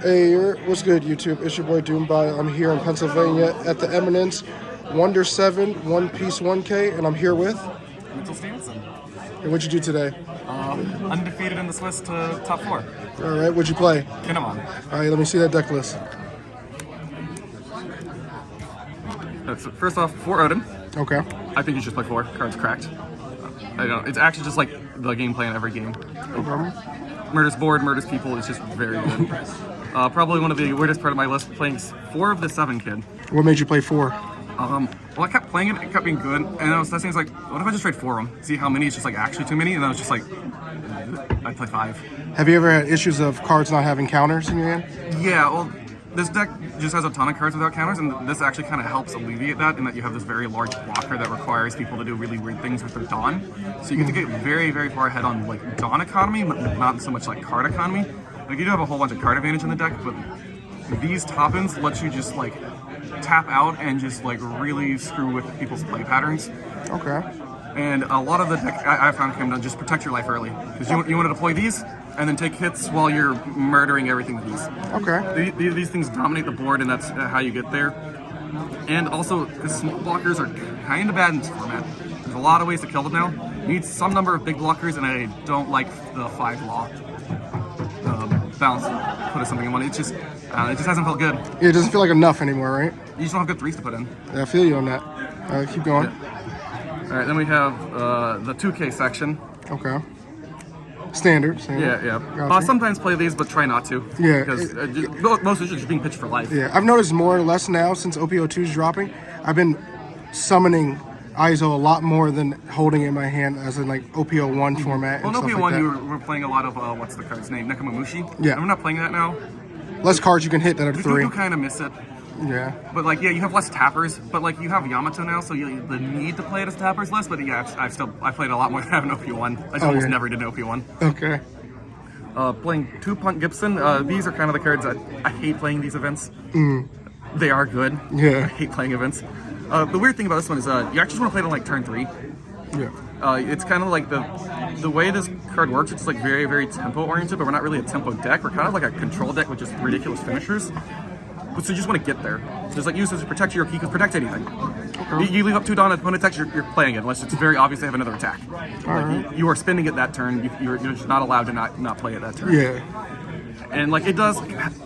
Hey, what's good, YouTube? It's your boy Doombot. I'm here in Pennsylvania at the Eminence Wonder 7 One Piece 1K, and I'm here with... Stephenson. And what'd you do today? Undefeated in the Swiss to top 4. Alright, what'd you play? EMON. Alright, let me see that deck list. First off, 4 Odin. Okay. I think you should play 4. Cards cracked. I don't know. It's actually just like the gameplay in every game. Murders board, murders people. It's just very good. Probably one of the weirdest part of my list, playing 4 of the 7 kid. What made you play 4? Well, I kept playing it, it kept being good, and I was testing, like, what if I just trade 4 of them? See how many? It's just like actually too many, and I was just like, I'd play 5. Have you ever had issues of cards not having counters in your hand? Yeah, well, this deck just has a ton of cards without counters, and this actually kind of helps alleviate that, in that you have this very large blocker that requires people to do really weird things with their Dawn. So you get to get very, very far ahead on like Dawn economy, but not so much like card economy. Like you do have a whole bunch of card advantage in the deck, but these top-ends let you just like tap out and just like really screw with people's play patterns. Okay. And a lot of the deck I found came down just protect your life early, because you want to deploy these and then take hits while you're murdering everything with these. Okay. These things dominate the board, and that's how you get there. And also, because small blockers are kind of bad in this format. There's a lot of ways to kill them now. You need some number of big blockers, and I don't like the 5 law. Balance, put something in one. It just hasn't felt good. Yeah, it doesn't feel like enough anymore, right? You just don't have good 3s to put in. Yeah, I feel you on that. Keep going. Yeah. All right, then we have the 2K section. Okay. Standard. Yeah. Gotcha. Sometimes play these, but try not to. Yeah. Because most of it's just being pitched for life. Yeah, I've noticed more or less now since OP02 is dropping. I've been summoning ISO a lot more than holding it in my hand as in like OP01 format. Well, in and OP1 like you were playing a lot of what's the card's name? Nekomamushi. Yeah. And we're not playing that now. Less cards you can hit that are 3. You kind of miss it. Yeah. But like, yeah, you have less tappers. But like, you have Yamato now, so the need to play it as tappers less. But yeah, I played a lot more than I have in OP1. I almost never did OP1. Okay. Playing 2 Punt Gibson. These are kind of the cards that I hate playing these events. They are good. Yeah. I hate playing events. The weird thing about this one is you actually want to play it on like turn 3. Yeah. It's kind of like the way this card works. It's like very, very tempo oriented, but we're not really a tempo deck. We're kind of like a control deck with just ridiculous finishers. So you just want to get there. So it's like use this to protect your key, because protect anything. Okay. You leave up 2 Dawn, opponent attacks, you're playing it, unless it's very obvious they have another attack. You are spending it that turn. You're just not allowed to not play it that turn. Yeah. And like it does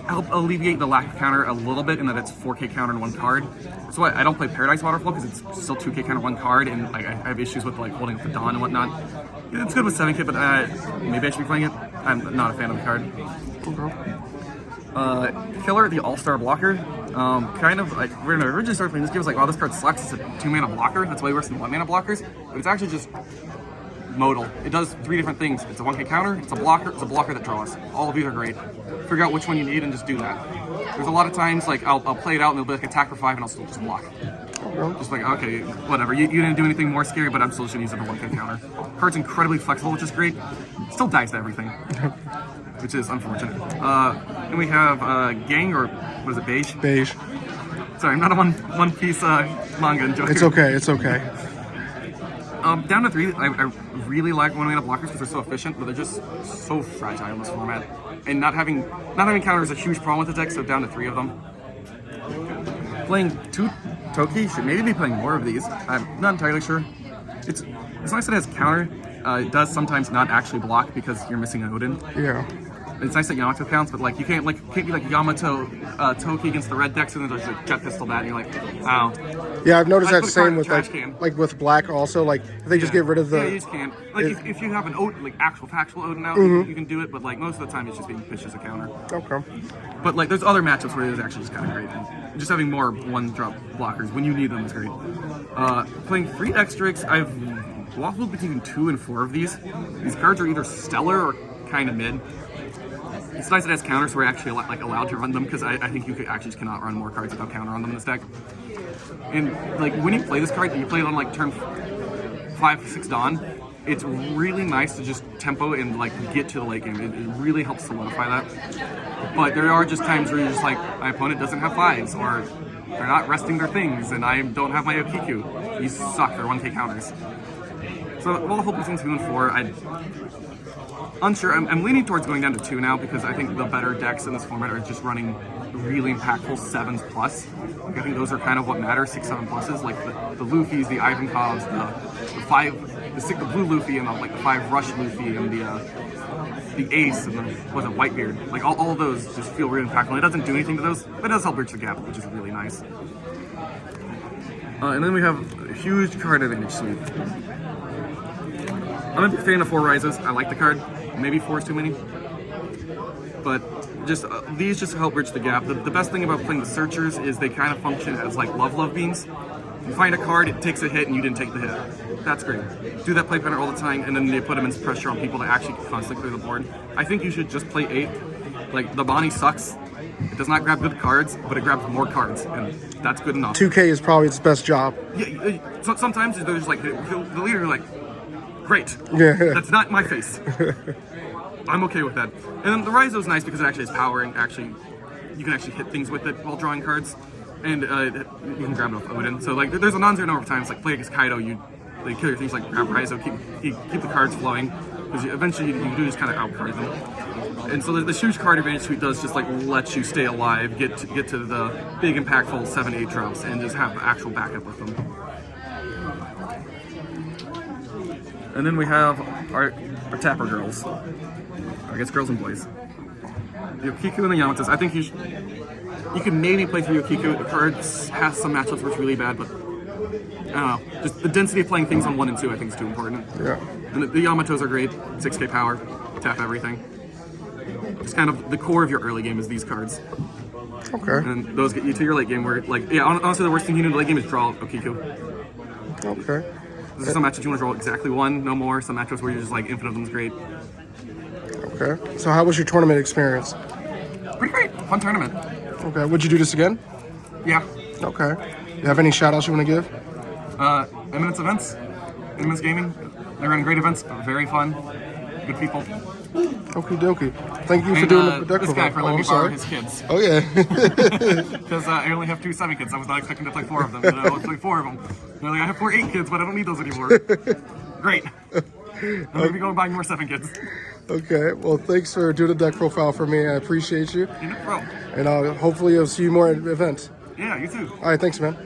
help alleviate the lack of counter a little bit, in that it's 4K counter in 1 card. So I don't play Paradise Waterflow because it's still 2K counter 1 card, and like I have issues with like holding up the Dawn and whatnot. Yeah, it's good with 7K, but maybe I should be playing it. I'm not a fan of the card. Killer, the All-Star Blocker. Kind of like when I originally started playing this game, I was like, oh, this card sucks. It's a 2-mana blocker. That's way worse than 1-mana blockers. But it's actually just modal. It does 3 different things. It's a 1K counter, it's a blocker that draws. All of these are great. Figure out which one you need and just do that. There's a lot of times like I'll play it out and it'll be like attack for 5 and I'll still just block. Just like, okay, whatever. You didn't do anything more scary, but I'm still just gonna use it for 1K counter. Card's incredibly flexible, which is great. Still dies to everything, which is unfortunate. And we have Gang, or what is it, Beige? Beige. Sorry, I'm not a One Piece manga enjoyer. It's okay. It's okay. Down to 3, I really like 1-mana blockers because they're so efficient, but they're just so fragile in this format. And not having counter is a huge problem with the deck, so down to 3 of them. Playing 2 Toki, should maybe be playing more of these. I'm not entirely sure. It's nice that it has counter. It does sometimes not actually block because you're missing an Odin. Yeah. It's nice that Yamato counts, but like you can't be like Yamato Toki against the red decks, and then there's a jet pistol that, and you're like, wow. Yeah, I've noticed that same with like with black also. Like if they just get rid of the. Yeah, you just can't. Like if you have an Odin, like factual Odin out, you can do it, but like most of the time it's just being pitched as a counter. Okay. But like there's other matchups where it is actually just kind of great. And just having more 1-drop blockers when you need them is great. Playing 3 X-Drakes, I've waffled between 2 and 4 of these. These cards are either stellar or kind of mid. It's nice that it has counters, so we're actually like allowed to run them, because I think you actually just cannot run more cards without counter on them in this deck. And like when you play this card, you play it on like turn 5, 6 Dawn. It's really nice to just tempo and like get to the late game. It really helps solidify that. But there are just times where you're just like, my opponent doesn't have 5s, or they're not resting their things, and I don't have my OPCG. These suck. They're 1K counters. So waffle between 2 and 4. Unsure. I'm leaning towards going down to 2 now because I think the better decks in this format are just running really impactful 7s plus. Like, I think those are kind of what matter, 6, 7 pluses, like the Luffys, the Ivankovs, the blue Luffy, and the 5 rush Luffy, and the Ace, and the Whitebeard. Like all of those just feel really impactful. It doesn't do anything to those, but it does help bridge the gap, which is really nice. And then we have a huge card advantage suite. I'm a big fan of 4 Rises. I like the card. Maybe 4 is too many. But just these just help bridge the gap. The best thing about playing the Searchers is they kind of function as like love beams. You find a card, it takes a hit, and you didn't take the hit. That's great. Do that play pattern all the time, and then they put immense pressure on people to actually constantly clear the board. I think you should just play 8. Like, the Bonnie sucks. It does not grab good cards, but it grabs more cards, and that's good enough. 2K is probably its best job. Yeah, so sometimes there's like the leader like, great. Yeah. That's not my face. I'm okay with that. And then the Raizo is nice because it actually has power, and actually you can actually hit things with it while drawing cards, and you can grab it off Odin. So like there's a non-zero number of times like play against Kaido, they kill your things like grab Raizo, keep the cards flowing, because eventually you do just kind of outcard them. And so the huge card advantage suite does just like let you stay alive, get to the big impactful 7-8 drops, and just have the actual backup with them. And then we have our Tapper girls. I guess girls and boys. The Yokiku and the Yamatas. I think you can maybe play through Yokiku. The card has some matchups where it's really bad, but I don't know. Just the density of playing things on 1 and 2 I think is too important. Yeah. And the Yamatos are great. 6k power, tap everything. It's kind of the core of your early game is these cards. Okay. And those get you to your late game where, like, yeah, honestly the worst thing you do in the late game is draw Yokiku. Okay. There's some matchups you want to draw exactly 1, no more. Some matchups where you're just like infinite of them is great. Okay. So how was your tournament experience? Pretty great. Fun tournament. Okay. Would you do this again? Yeah. Okay. You have any shout outs you want to give? Eminence events. Eminence Gaming. They run great events, very fun. Good people. Okie dokie. Thank you for doing the deck this guy for letting me borrow his kids. Oh yeah. Because I only have 2 7 kids. I was not expecting to play 4 of them. And I only play 4 of them. They're like, I have 4 8 kids, but I don't need those anymore. Great. I'm gonna be going buying more 7 kids. Okay. Well, thanks for doing the deck profile for me. I appreciate you. No problem. And hopefully I'll see you more at events. Yeah, you too. All right. Thanks, man.